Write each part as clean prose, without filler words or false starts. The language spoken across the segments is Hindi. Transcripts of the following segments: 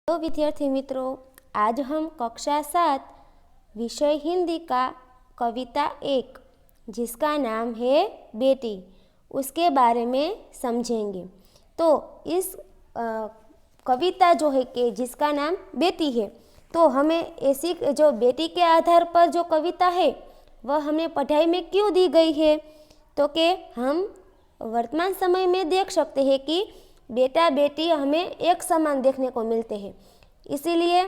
तो विद्यार्थी मित्रों, आज हम कक्षा 7 विषय हिंदी का कविता 1 जिसका नाम है बेटी, उसके बारे में समझेंगे। तो इस कविता जो है कि जिसका नाम बेटी है, तो हमें ऐसी जो बेटी के आधार पर जो कविता है वह हमें पढ़ाई में क्यों दी गई है, तो कि हम वर्तमान समय में देख सकते हैं कि बेटा बेटी हमें एक समान देखने को मिलते हैं। इसीलिए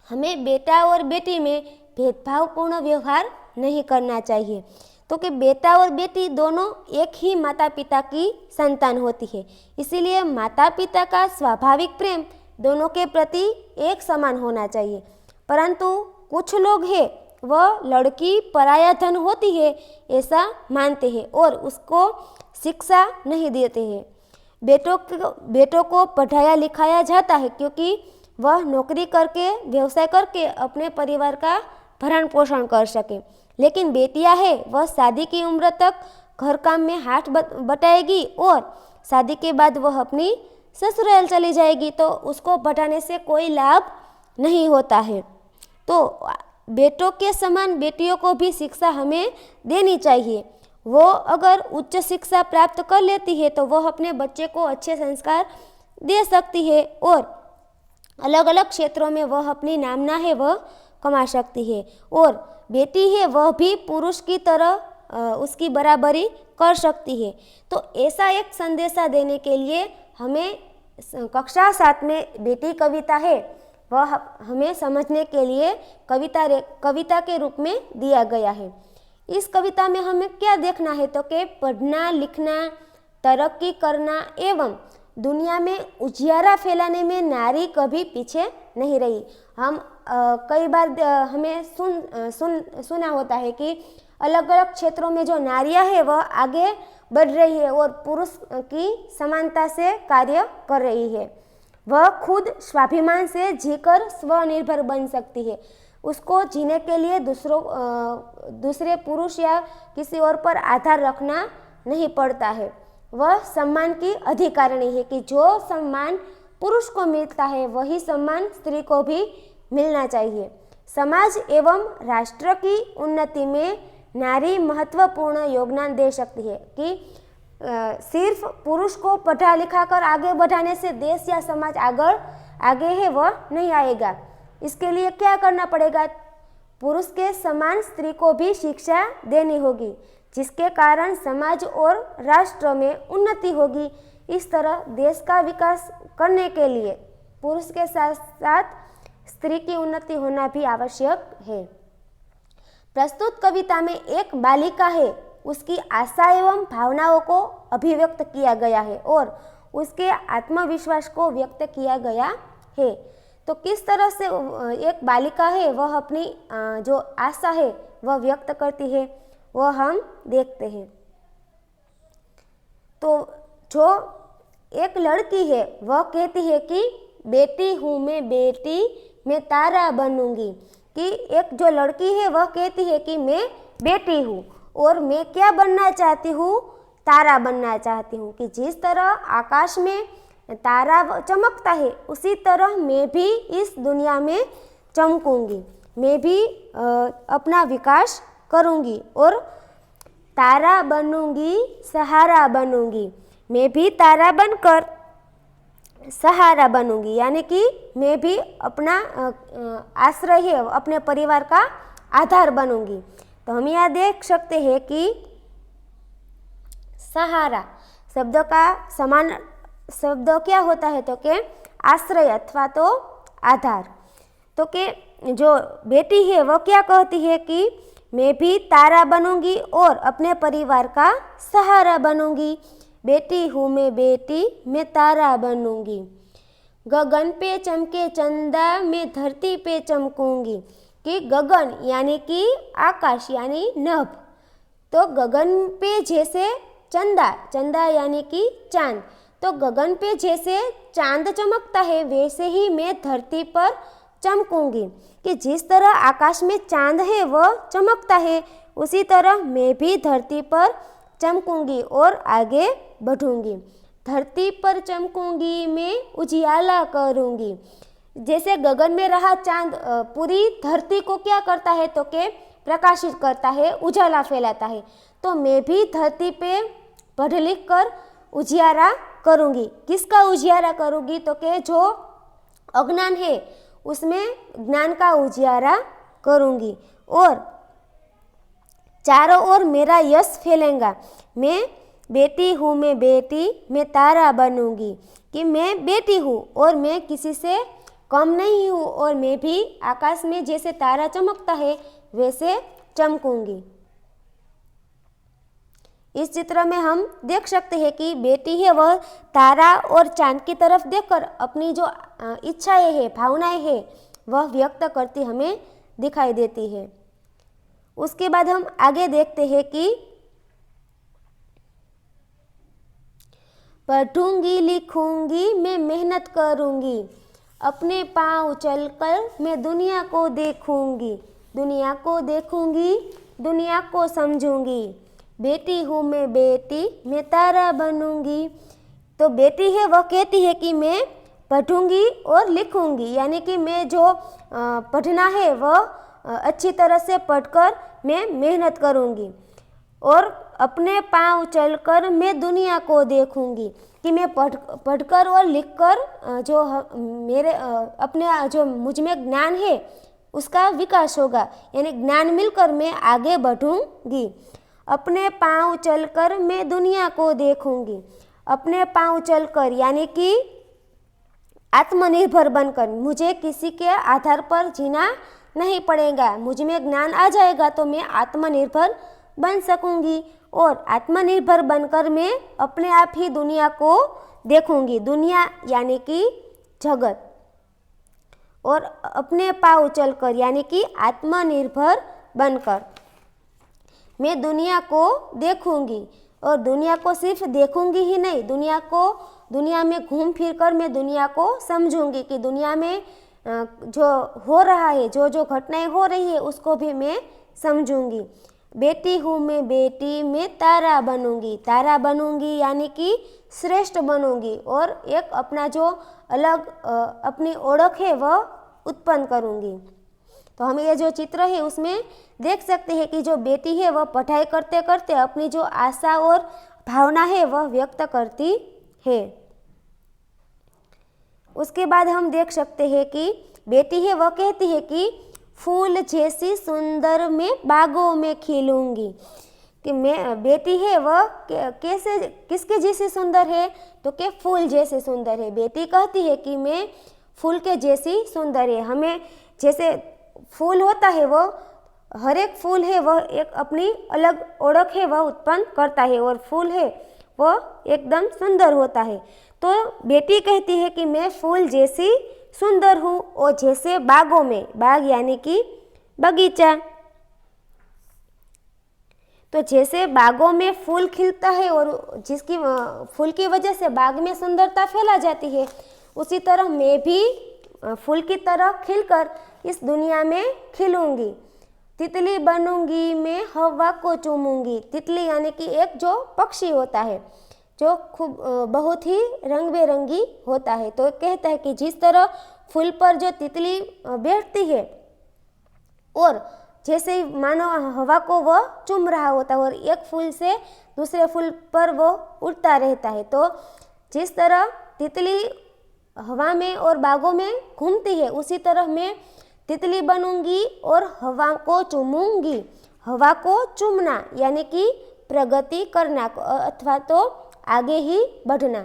हमें बेटा और बेटी में भेदभावपूर्ण व्यवहार नहीं करना चाहिए। तो कि बेटा और बेटी दोनों एक ही माता पिता की संतान होती है, इसीलिए माता पिता का स्वाभाविक प्रेम दोनों के प्रति एक समान होना चाहिए। परंतु कुछ लोग हैं वह लड़की पराया धन होती है ऐसा मानते हैं और उसको शिक्षा नहीं देते हैं। बेटों को पढ़ाया लिखाया जाता है क्योंकि वह नौकरी करके व्यवसाय करके अपने परिवार का भरण पोषण कर सके, लेकिन बेटियां है वह शादी की उम्र तक घर काम में हाथ बटाएगी और शादी के बाद वह अपनी ससुराल चली जाएगी, तो उसको पढ़ाने से कोई लाभ नहीं होता है। तो बेटों के समान बेटियों को भी शिक्षा हमें देनी चाहिए। वो अगर उच्च शिक्षा प्राप्त कर लेती है तो वह अपने बच्चे को अच्छे संस्कार दे सकती है और अलग अलग क्षेत्रों में वह अपनी नामना है वह कमा सकती है। और बेटी है वह भी पुरुष की तरह उसकी बराबरी कर सकती है। तो ऐसा एक संदेशा देने के लिए हमें कक्षा 7 में बेटी कविता है वह हमें समझने के लिए कविता के रूप में दिया गया है। इस कविता में हमें क्या देखना है, तो कि पढ़ना लिखना, तरक्की करना एवं दुनिया में उजियारा फैलाने में नारी कभी पीछे नहीं रही। हम कई बार हमें सुना होता है कि अलग अलग क्षेत्रों में जो नारियां है वह आगे बढ़ रही है और पुरुष की समानता से कार्य कर रही है। वह खुद स्वाभिमान से जीकर स्वनिर्भर बन सकती है। उसको जीने के लिए दूसरे पुरुष या किसी और पर आधार रखना नहीं पड़ता है। वह सम्मान की अधिकारिणी है कि जो सम्मान पुरुष को मिलता है वही सम्मान स्त्री को भी मिलना चाहिए। समाज एवं राष्ट्र की उन्नति में नारी महत्वपूर्ण योगदान दे सकती है कि सिर्फ पुरुष को पढ़ा लिखा कर आगे बढ़ाने से देश या समाज आगे है वह नहीं आएगा। इसके लिए क्या करना पड़ेगा, पुरुष के समान स्त्री को भी शिक्षा देनी होगी, जिसके कारण समाज और राष्ट्र में उन्नति होगी। इस तरह देश का विकास करने के लिए पुरुष के साथ साथ स्त्री की उन्नति होना भी आवश्यक है। प्रस्तुत कविता में एक बालिका है, उसकी आशा एवं भावनाओं को अभिव्यक्त किया गया है और उसके आत्मविश्वास को व्यक्त किया गया है। तो किस तरह से एक बालिका है वह अपनी जो आशा है वह व्यक्त करती है वह हम देखते हैं। तो जो एक लड़की है वह कहती है कि बेटी हूँ मैं बेटी, मैं तारा बनूंगी। कि एक जो लड़की है वह कहती है कि मैं बेटी हूँ और मैं क्या बनना चाहती हूँ, तारा बनना चाहती हूँ। कि जिस तरह आकाश में तारा चमकता है उसी तरह मैं भी इस दुनिया में चमकूंगी, मैं भी अपना विकास करूंगी और तारा बनूंगी, सहारा बनूंगी। मैं भी तारा बनकर सहारा बनूंगी, यानी कि मैं भी अपना आश्रय है अपने परिवार का आधार बनूंगी। तो हम यहाँ देख सकते हैं कि सहारा शब्द का समान शब्द क्या होता है, तो कि आश्रय अथवा तो आधार। तो कि जो बेटी है वह क्या कहती है कि मैं भी तारा बनूंगी और अपने परिवार का सहारा बनूंगी। बेटी हूँ मैं बेटी, मैं तारा बनूंगी। गगन पे चमके चंदा, मैं धरती पे चमकूंगी। कि गगन यानी कि आकाश यानी नभ, तो गगन पे जैसे चंदा यानी कि चांद, तो गगन पे जैसे चांद चमकता है वैसे ही मैं धरती पर चमकूंगी। कि जिस तरह आकाश में चांद है वह चमकता है उसी तरह मैं भी धरती पर चमकूंगी और आगे बढ़ूंगी। धरती पर चमकूंगी मैं उजियाला करूंगी। जैसे गगन में रहा चांद पूरी धरती को क्या करता है तो के प्रकाशित करता है, उजाला फैलाता है। तो मैं भी धरती पे पढ़ लिख कर उजियारा करूँगी। किसका उजियारा करूँगी तो के जो अज्ञान है उसमें ज्ञान का उजियारा करूँगी और चारों ओर मेरा यश फैलेगा। मैं बेटी हूँ, मैं बेटी, मैं तारा बनूँगी, कि मैं बेटी हूँ और मैं किसी से कम नहीं हूँ और मैं भी आकाश में जैसे तारा चमकता है वैसे चमकूँगी। इस चित्र में हम देख सकते हैं कि बेटी है वह तारा और चांद की तरफ देखकर अपनी जो इच्छाएं हैं, भावनाएं हैं, वह व्यक्त करती हमें दिखाई देती है। उसके बाद हम आगे देखते हैं कि पढ़ूंगी, लिखूंगी, मैं मेहनत करूंगी, अपने पाँव चलकर मैं दुनिया को देखूंगी, दुनिया को देखूंगी, दुनिया को समझूंगी, बेटी हूँ मैं बेटी, मैं तारा बनूंगी। तो बेटी है वह कहती है कि मैं पढ़ूंगी और लिखूंगी, यानी कि मैं जो पढ़ना है वह अच्छी तरह से पढ़कर मैं मेहनत करूंगी और अपने पाँव चलकर मैं दुनिया को देखूंगी, कि मैं पढ़कर और लिखकर जो मेरे अपने जो मुझ में ज्ञान है उसका विकास होगा, यानी ज्ञान मिलकर मैं आगे बढ़ूंगी। अपने पाँव चलकर मैं दुनिया को देखूंगी, अपने पाँव चलकर यानी कि आत्मनिर्भर बनकर, मुझे किसी के आधार पर जीना नहीं पड़ेगा, मुझ में ज्ञान आ जाएगा तो मैं आत्मनिर्भर बन सकूंगी और आत्मनिर्भर बनकर मैं अपने आप ही दुनिया को देखूंगी, दुनिया यानी कि जगत, और अपने पाँव चलकर यानी कि आत्मनिर्भर बनकर मैं दुनिया को देखूंगी और दुनिया को सिर्फ देखूंगी ही नहीं, दुनिया में घूम फिर कर मैं दुनिया को समझूंगी, कि दुनिया में जो हो रहा है, जो घटनाएं हो रही है उसको भी मैं समझूंगी। बेटी हूँ मैं बेटी, मैं तारा बनूंगी, तारा बनूंगी यानी कि श्रेष्ठ बनूंगी और एक अपना जो अलग अपनी ओळख है वह उत्पन्न करूंगी। तो हम ये जो चित्र है उसमें देख सकते हैं कि जो बेटी है वह पढ़ाई करते करते अपनी जो आशा और भावना है वह व्यक्त करती है। उसके बाद हम देख सकते हैं कि बेटी है वह कहती है कि फूल जैसी सुंदर मैं बागों में खिलूंगी, कि मैं बेटी है वह कैसे किसके जैसी सुंदर है तो के फूल जैसे सुंदर है। बेटी कहती है कि मैं फूल के जैसी सुंदर है। हमें जैसे फूल होता है वो हर एक फूल है वह एक अपनी अलग ओळख है वह उत्पन्न करता है और फूल है वो एकदम सुंदर होता है। तो बेटी कहती है कि मैं फूल जैसी सुंदर हूँ और जैसे बागों में, बाग यानी कि बगीचा, तो जैसे बागों में फूल खिलता है और जिसकी फूल की वजह से बाग में सुंदरता फैला जाती है, उसी तरह मैं भी फूल की तरह खिलकर इस दुनिया में खिलूंगी। तितली बनूंगी मैं हवा को चूमूंगी, तितली यानी कि एक जो पक्षी होता है जो खूब बहुत ही रंग बिरंगी होता है। तो कहता है कि जिस तरह फूल पर जो तितली बैठती है और जैसे ही मानो हवा को वह चूम रहा होता है और एक फूल से दूसरे फूल पर वो उड़ता रहता है, तो जिस तरह तितली हवा में और बागों में घूमती है उसी तरह मैं तितली बनूंगी और हवा को चूमूंगी। हवा को चूमना यानी कि प्रगति करना अथवा तो आगे ही बढ़ना।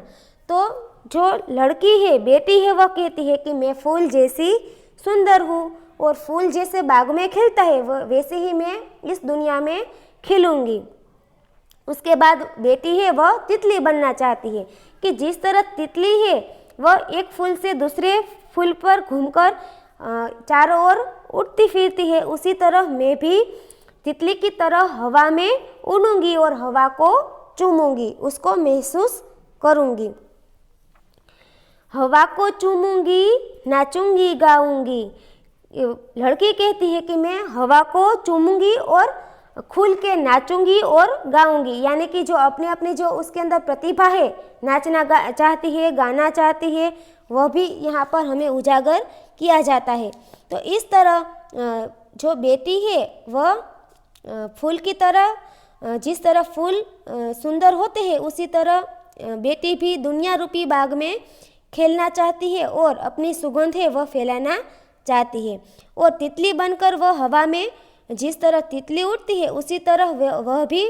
तो जो लड़की है, बेटी है, वह कहती है कि मैं फूल जैसी सुंदर हूँ और फूल जैसे बाग में खिलता है वैसे ही मैं इस दुनिया में खिलूँगी। उसके बाद बेटी है वह तितली बनना चाहती है कि जिस तरह तितली है वह एक फूल से दूसरे फूल पर घूमकर चारों ओर उड़ती फिरती है, उसी तरह मैं भी तितली की तरह हवा में उड़ूंगी और हवा को चूमूंगी, उसको महसूस करूंगी। हवा को चूमूंगी, नाचूंगी, गाऊंगी। लड़की कहती है कि मैं हवा को चूमूंगी और खुल के नाचूंगी और गाऊंगी, यानी कि जो अपने अपने जो उसके अंदर प्रतिभा है, नाचना चाहती है, गाना चाहती है, वह भी यहाँ पर हमें उजागर किया जाता है। तो इस तरह जो बेटी है वह फूल की तरह, जिस तरह फूल सुंदर होते हैं उसी तरह बेटी भी दुनिया रूपी बाग में खेलना चाहती है और अपनी सुगंध है वह फैलाना चाहती है। और तितली बनकर वह हवा में जिस तरह तितली उड़ती है उसी तरह वह भी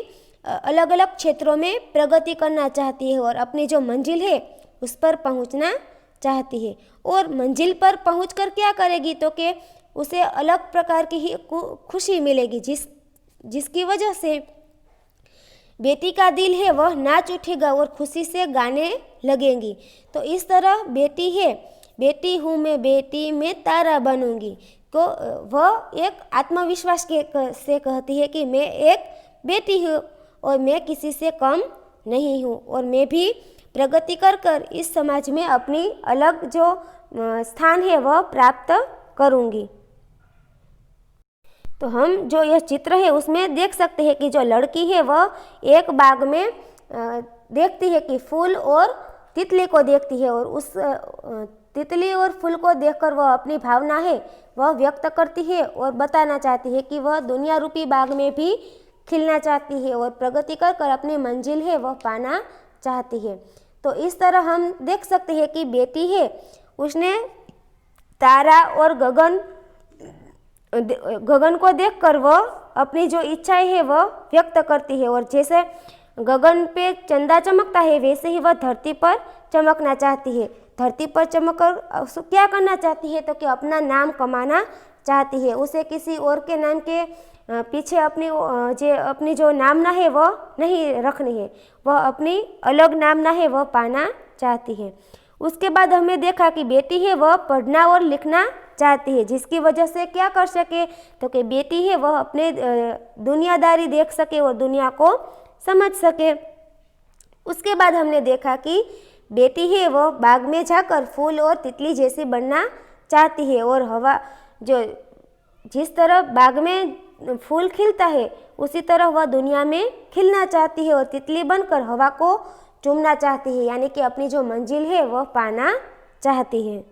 अलग अलग क्षेत्रों में प्रगति करना चाहती है और अपनी जो मंजिल है उस पर पहुंचना चाहती है। और मंजिल पर पहुंचकर क्या करेगी, तो कि उसे अलग प्रकार की ही खुशी मिलेगी, जिसकी वजह से बेटी का दिल है वह नाच उठेगा और खुशी से गाने लगेंगी। तो इस तरह बेटी है, बेटी हूँ मैं बेटी, मैं तारा बनूंगी, तो वह एक आत्मविश्वास से कहती है कि मैं एक बेटी हूँ और मैं किसी से कम नहीं हूँ और मैं भी प्रगति कर इस समाज में अपनी अलग जो स्थान है वह प्राप्त करूँगी। तो हम जो यह चित्र है उसमें देख सकते हैं कि जो लड़की है वह एक बाग में देखती है कि फूल और तितली को देखती है और उस तितली और फूल को देखकर वह अपनी भावना है वह व्यक्त करती है और बताना चाहती है कि वह दुनिया रूपी बाग में भी खिलना चाहती है और प्रगति कर अपनी मंजिल है वह पाना चाहती है। तो इस तरह हम देख सकते हैं कि बेटी है उसने तारा और गगन को देखकर वह अपनी जो इच्छाएं है वह व्यक्त करती है और जैसे गगन पे चंदा चमकता है वैसे ही वह धरती पर चमकना चाहती है। धरती पर चमककर क्या करना चाहती है, तो कि अपना नाम कमाना चाहती है। उसे किसी और के नाम के पीछे अपनी जो नामना है वह नहीं रखनी है, वह अपनी अलग नामना है वह पाना चाहती है। उसके बाद हमने देखा कि बेटी है वह पढ़ना और लिखना चाहती है, जिसकी वजह से क्या कर सके, तो कि बेटी है वह अपने दुनियादारी देख सके और दुनिया को समझ सके। उसके बाद हमने देखा कि बेटी है वह बाग में जाकर फूल और तितली जैसी बनना चाहती है और हवा जो जिस तरह बाग में फूल खिलता है उसी तरह वह दुनिया में खिलना चाहती है और तितली बनकर हवा को चूमना चाहती है, यानी कि अपनी जो मंजिल है वह पाना चाहती है।